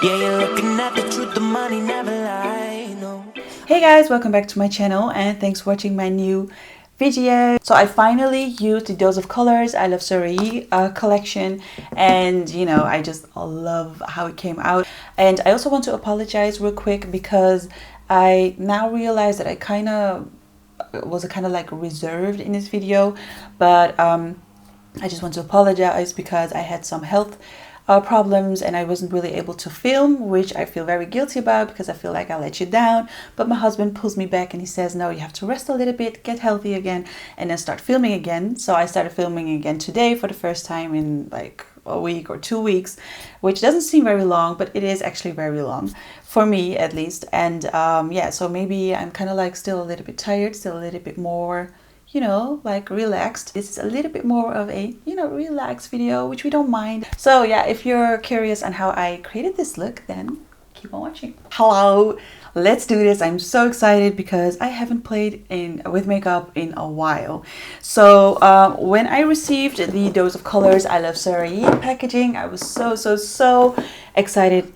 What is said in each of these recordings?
Yeah, you're looking at the truth, the money never lie, no. Hey guys, welcome back to my channel and thanks for watching my new video. So I finally used the Dose of Colors I Luv Sarahii collection, and you know, I just love how it came out. And I also want to apologize real quick because I now realize that I was kind of like reserved in this video, but I just want to apologize because I had some health problems and I wasn't really able to film, which I feel very guilty about because I feel like I let you down. But my husband pulls me back and he says, no, you have to rest a little bit, get healthy again, and then start filming again. So I started filming again today for the first time in like a week or 2 weeks, which doesn't seem very long, but it is actually very long for me at least. And yeah, so maybe I'm kind of like still a little bit tired, still a little bit more, you know, like relaxed. This is a little bit more of a, you know, relaxed video, which we don't mind. So yeah, if you're curious on how I created this look, then keep on watching. Hello, let's do this. I'm so excited because I haven't played with makeup in a while. So when I received the Dose of Colors I Luv Sarahii packaging, I was so excited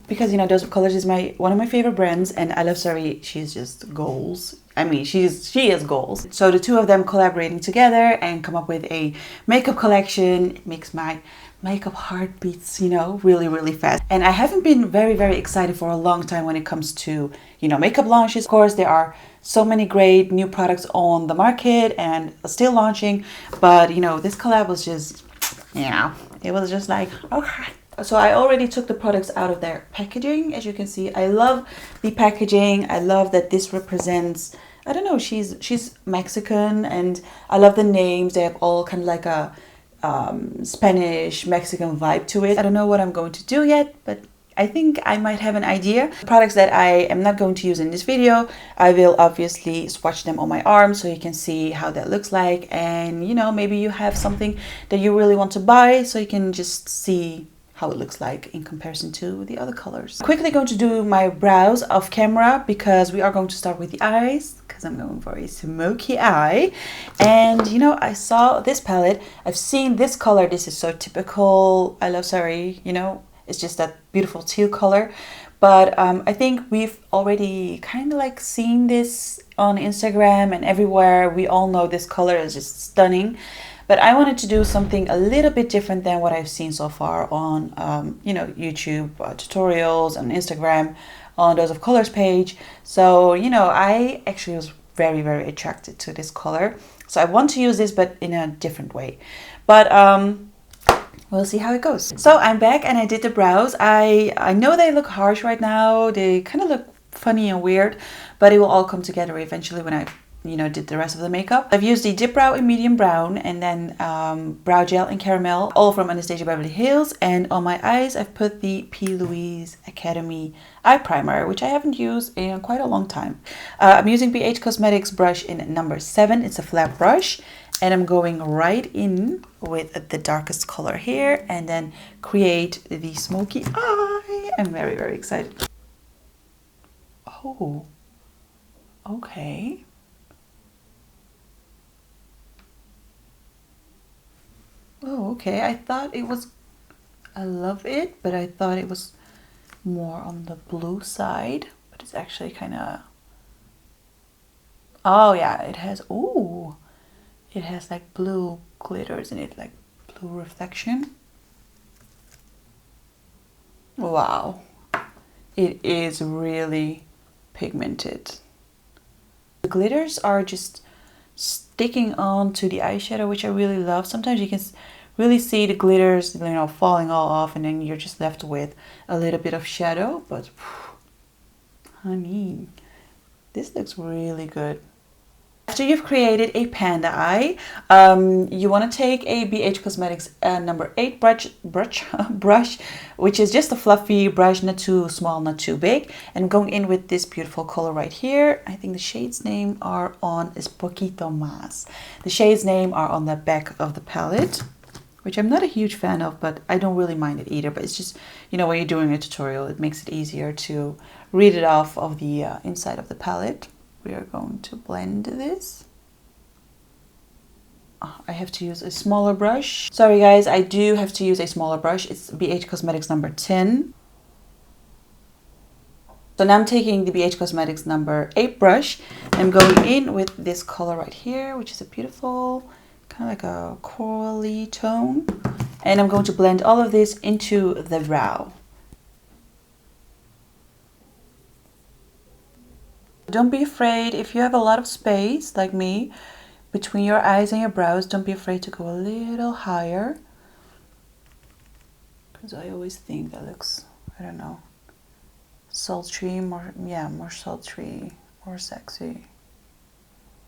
because, you know, Dose of Colors is one of my favorite brands, and I Luv Sarahii, she's just goals. I mean, she is goals. So the two of them collaborating together and come up with a makeup collection, it makes my makeup heart beats, you know, really fast. And I haven't been very excited for a long time when it comes to, you know, makeup launches. Of course, there are so many great new products on the market and still launching, but you know, this collab was just, you know, it was just like, okay. So I already took the products out of their packaging. As you can see, I love the packaging. I love that this represents, I don't know, she's Mexican, and I love the names. They have all kind of like a Spanish Mexican vibe to it. I don't know what I'm going to do yet, but I think I might have an idea. The products that I am not going to use in this video, I will obviously swatch them on my arm so you can see how that looks like. And you know, maybe you have something that you really want to buy so you can just see how it looks like in comparison to the other colors. Quickly going to do my brows off camera because we are going to start with the eyes, because I'm going for a smoky eye. And you know, I saw this palette, I've seen this color. This is so typical I Luv Sarahii, you know, it's just that beautiful teal color. But I think we've already kind of like seen this on Instagram and everywhere. We all know this color is just stunning. But I wanted to do something a little bit different than what I've seen so far on, you know, YouTube tutorials and Instagram on Dose of Colors page. So, you know, I actually was very attracted to this color. So I want to use this, but in a different way. But we'll see how it goes. So I'm back and I did the brows. I know they look harsh right now. They kind of look funny and weird, but it will all come together eventually when I, you know, did the rest of the makeup. I've used the dip brow in medium brown and then brow gel in caramel, all from Anastasia Beverly Hills. And on my eyes, I've put the P. Louise Academy eye primer, which I haven't used in quite a long time. I'm using BH Cosmetics brush in number 7. It's a flat brush, and I'm going right in with the darkest color here and then create the smoky eye. I'm very excited. Oh, okay. Oh, okay. I thought it was, I love it, but I thought it was more on the blue side, but it's actually kind of, oh yeah, it has, ooh, it has like blue glitters in it, like blue reflection. Wow, it is really pigmented. The glitters are just sticking on to the eyeshadow, which I really love. Sometimes you can really see the glitters, you know, falling all off, and then you're just left with a little bit of shadow. But honey, this looks really good. After you've created a panda eye, you want to take a BH Cosmetics number 8 brush, which is just a fluffy brush, not too small, not too big, and going in with this beautiful color right here. I think the shades name are on is Poquito Más. The shades name are on the back of the palette, which I'm not a huge fan of, but I don't really mind it either. But it's just, you know, when you're doing a tutorial, it makes it easier to read it off of the inside of the palette. We are going to blend this. I have to use a smaller brush. Sorry guys, I do have to use a smaller brush. It's BH Cosmetics number 10. So now I'm taking the BH Cosmetics number 8 brush. I'm going in with this color right here, which is a beautiful, kind of like a corally tone. And I'm going to blend all of this into the brow. Don't be afraid if you have a lot of space, like me, between your eyes and your brows. Don't be afraid to go a little higher. Because I always think that looks, I don't know, sultry, more sultry, more sexy.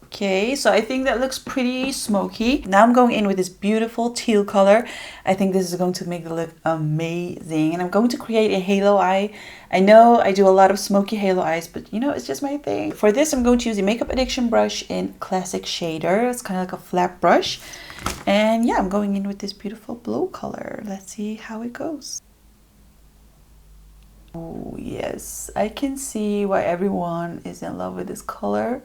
Okay, so I think that looks pretty smoky. Now I'm going in with this beautiful teal color. I think this is going to make it look amazing. And I'm going to create a halo eye. I know I do a lot of smoky halo eyes, but you know, it's just my thing. For this, I'm going to use a Makeup Addiction brush in Classic Shader. It's kind of like a flat brush. And yeah, I'm going in with this beautiful blue color. Let's see how it goes. Oh yes, I can see why everyone is in love with this color.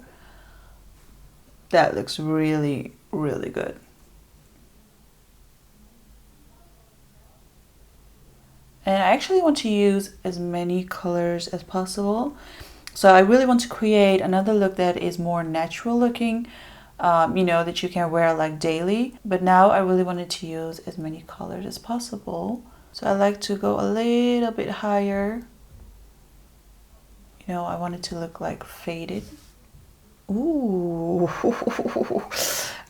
That looks really, really good. And I actually want to use as many colors as possible. So I really want to create another look that is more natural looking, you know, that you can wear like daily. But now I really wanted to use as many colors as possible. So I like to go a little bit higher. You know, I want it to look like faded. Ooh.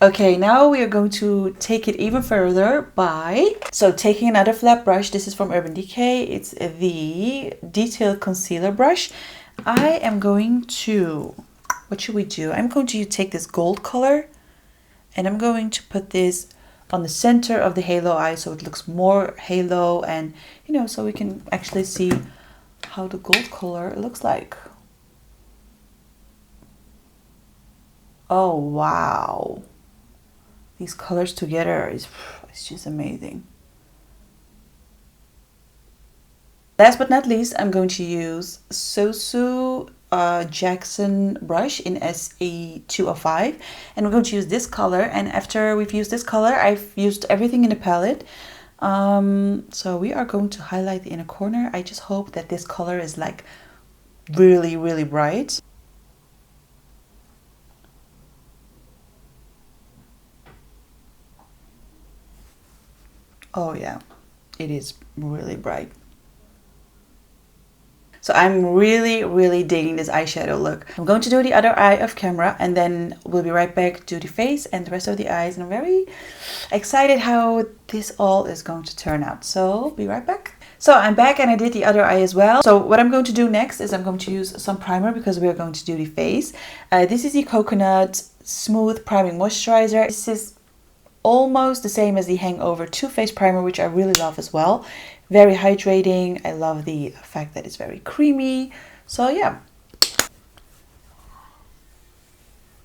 Okay, now we are going to take it even further by taking another flat brush. This is from Urban Decay. It's the Detailed Concealer brush. I am going to, what should we do? I'm going to take this gold color and I'm going to put this on the center of the halo eye so it looks more halo, and you know, so we can actually see how the gold color looks like. Oh wow, these colors together it's just amazing. Last but not least, I'm going to use Sosu Jackson brush in SE205, and we're going to use this color. And after we've used this color, I've used everything in the palette. So we are going to highlight the inner corner. I just hope that this color is like really, really bright. Oh yeah, it is really bright. So I'm really, really digging this eyeshadow look. I'm going to do the other eye off camera and then we'll be right back to the face and the rest of the eyes. And I'm very excited how this all is going to turn out. So be right back. So I'm back and I did the other eye as well. So what I'm going to do next is I'm going to use some primer because we are going to do the face. This is the Coconut Smooth Priming Moisturizer. This is almost the same as the Hangover Too Faced Primer, which I really love as well. Very hydrating. I love the fact that it's very creamy. So yeah.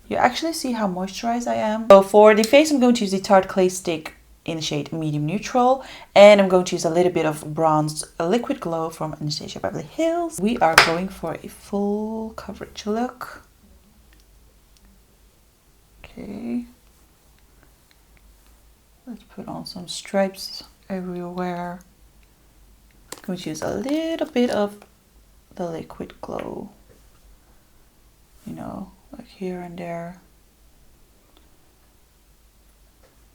You actually see how moisturized I am. So for the face, I'm going to use the Tarte Clay Stick in the shade Medium Neutral. And I'm going to use a little bit of bronzed Liquid Glow from Anastasia Beverly Hills. We are going for a full coverage look. Okay. Let's put on some stripes everywhere. I'm going to use a little bit of the Liquid Glow, you know, like here and there.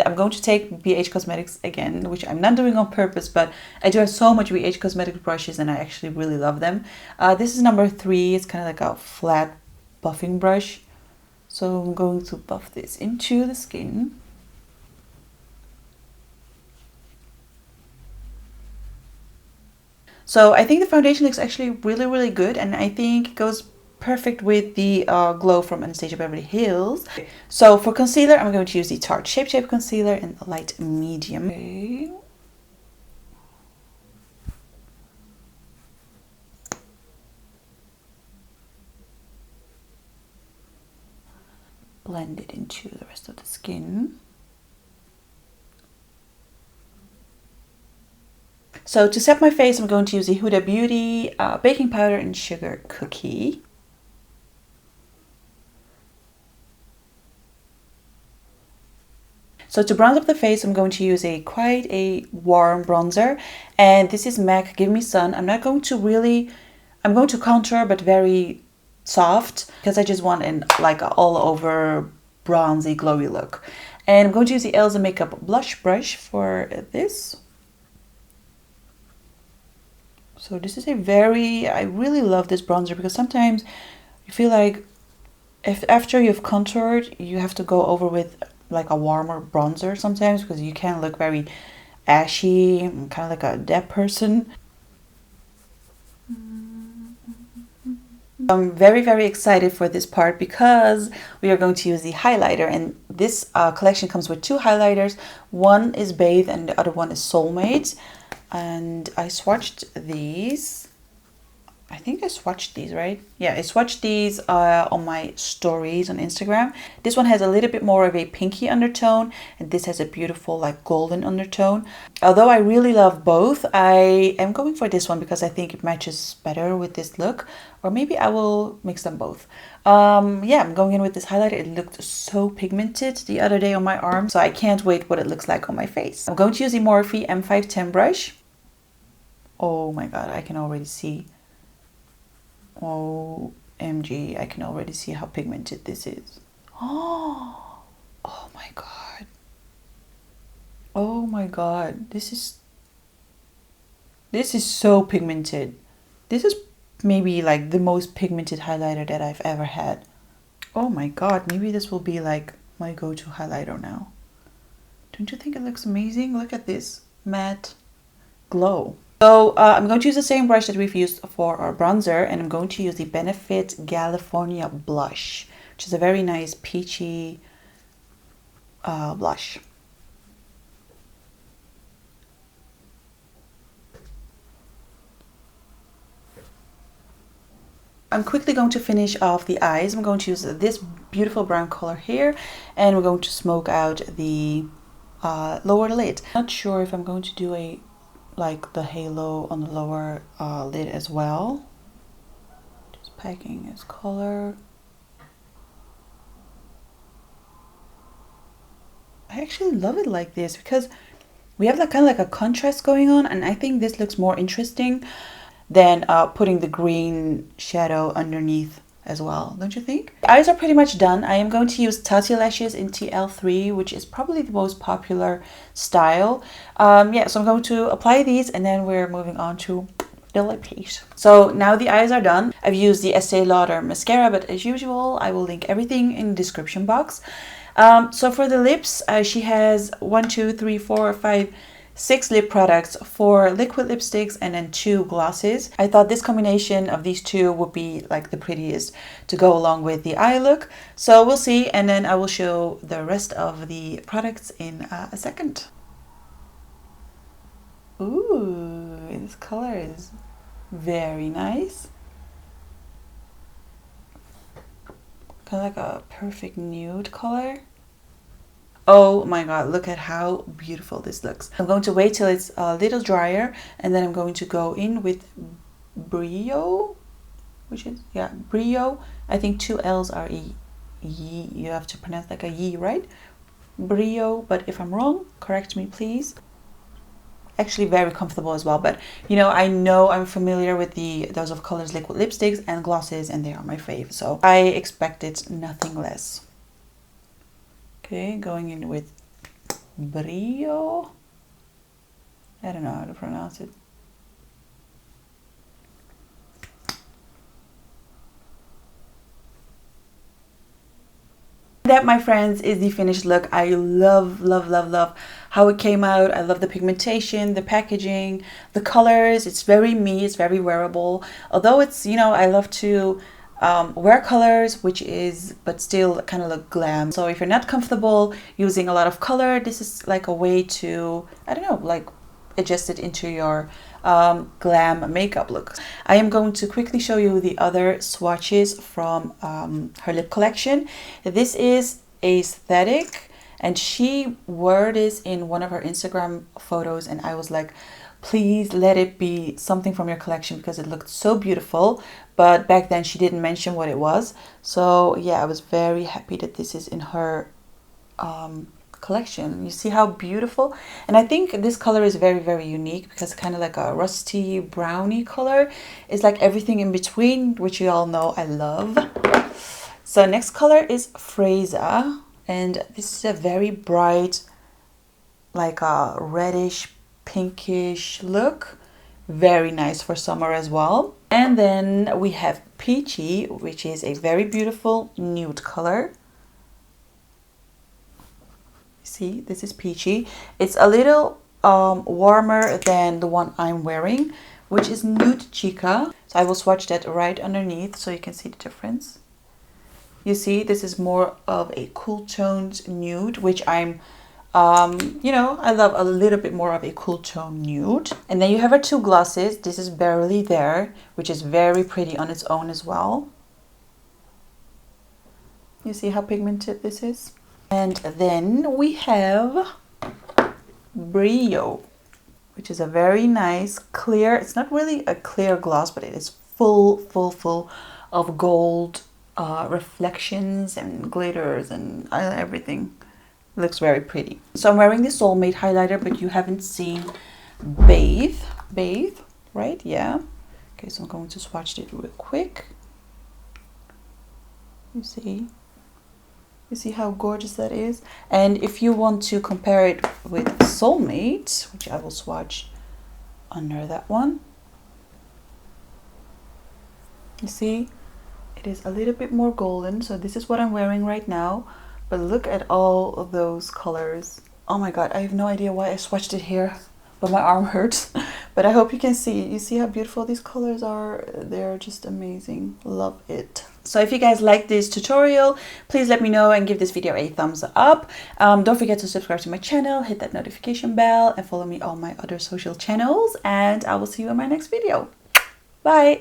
I'm going to take BH Cosmetics again, which I'm not doing on purpose, but I do have so much BH Cosmetics brushes and I actually really love them. This is number 3. It's kind of like a flat buffing brush. So I'm going to buff this into the skin. So I think the foundation looks actually really, really good, and I think it goes perfect with the glow from Anastasia Beverly Hills. So for concealer, I'm going to use the Tarte Shape Concealer in light medium. Okay. Blend it into the rest of the skin. So to set my face, I'm going to use the Huda Beauty Baking Powder and Sugar Cookie. So to bronze up the face, I'm going to use quite a warm bronzer. And this is MAC Give Me Sun. I'm not going to really I'm going to contour, but very soft, because I just want an like a all over bronzy glowy look. And I'm going to use the Elsa Makeup blush brush for this. So this is a very, I really love this bronzer, because sometimes you feel like if after you've contoured, you have to go over with like a warmer bronzer sometimes, because you can look very ashy, kind of like a dead person. I'm very, very excited for this part, because we are going to use the highlighter, and this collection comes with two highlighters. One is Bathe and the other one is Soulmate. And I swatched these. I think I swatched these, right? Yeah, I swatched these on my stories on Instagram. This one has a little bit more of a pinky undertone, and this has a beautiful like golden undertone. Although I really love both, I am going for this one because I think it matches better with this look. Or maybe I will mix them both. Yeah, I'm going in with this highlighter. It looked so pigmented the other day on my arm, so I can't wait what it looks like on my face. I'm going to use the Morphe M510 brush. Oh my god, I can already see. OMG, I can already see how pigmented this is. Oh my god. Oh my god. This is so pigmented. This is maybe like the most pigmented highlighter that I've ever had. Oh my god, maybe this will be like my go-to highlighter now. Don't you think it looks amazing? Look at this matte glow. So I'm going to use the same brush that we've used for our bronzer, and I'm going to use the Benefit California blush, which is a very nice peachy blush. I'm quickly going to finish off the eyes. I'm going to use this beautiful brown color here, and we're going to smoke out the lower lid. Not sure if I'm going to do a like the halo on the lower lid as well. Just packing this color. I actually love it like this, because we have like kind of like a contrast going on, and I think this looks more interesting than putting the green shadow underneath as well, don't you think? The eyes are pretty much done. I am going to use Tati Lashes in TL3, which is probably the most popular style. Yeah, so I'm going to apply these, and then we're moving on to the lip piece. So now the eyes are done. I've used the Estee Lauder mascara, but as usual, I will link everything in the description box. So for the lips, she has 6 lip products, 4 liquid lipsticks, and then 2 glosses. I thought this combination of these two would be like the prettiest to go along with the eye look. So we'll see, and then I will show the rest of the products in a second. Ooh, this color is very nice. Kind of like a perfect nude color. Oh my god, look at how beautiful this looks. I'm going to wait till it's a little drier, and then I'm going to go in with Brio, which is, yeah, Brio. I think 2 L's are E. You have to pronounce like a Y, right? Brio, but if I'm wrong, correct me please. Actually very comfortable as well, but you know I'm familiar with the Dose of Colors liquid lipsticks and glosses, and they are my fave, so I expected nothing less. Okay, going in with Brio. I don't know how to pronounce it. That, my friends, is the finished look. I love, love, love, love how it came out. I love the pigmentation, the packaging, the colors. It's very me, it's very wearable. Although it's, you know, I love to wear colors, which is, but still kind of look glam. So if you're not comfortable using a lot of color, this is like a way to, I don't know, like adjust it into your glam makeup look. I am going to quickly show you the other swatches from her lip collection. This is Aesthetic, and she wore this in one of her Instagram photos, and I was like, please let it be something from your collection, because it looked so beautiful. But back then she didn't mention what it was. So yeah, I was very happy that this is in her collection. You see how beautiful? And I think this color is very, very unique because it's kind of like a rusty brownie color. It's like everything in between, which you all know I love. So next color is Fraser, and this is a very bright, like a reddish pinkish look. Very nice for summer as well. And then we have Peachy, which is a very beautiful nude color. See, this is Peachy. It's a little warmer than the one I'm wearing, which is Nude Chica. So I will swatch that right underneath so you can see the difference. You see, this is more of a cool toned nude, which I'm you know, I love a little bit more of a cool tone nude. And then you have our two glosses. This is Barely There, which is very pretty on its own as well. You see how pigmented this is? And then we have Brio, which is a very nice clear, it's not really a clear gloss, but it is full of gold reflections and glitters and everything. Looks very pretty. So I'm wearing the Soulmate highlighter, but you haven't seen Bathe, right? Yeah. Okay, so I'm going to swatch it real quick. You see how gorgeous that is? And if you want to compare it with Soulmate, which I will swatch under that one, you see, it is a little bit more golden. So this is what I'm wearing right now. But look at all of those colors. Oh my god, I have no idea why I swatched it here, but my arm hurts. But I hope you can see. You see how beautiful these colors are? They're just amazing. Love it. So if you guys like this tutorial, please let me know and give this video a thumbs up. Don't forget to subscribe to my channel, hit that notification bell, and follow me on my other social channels. And I will see you in my next video. Bye!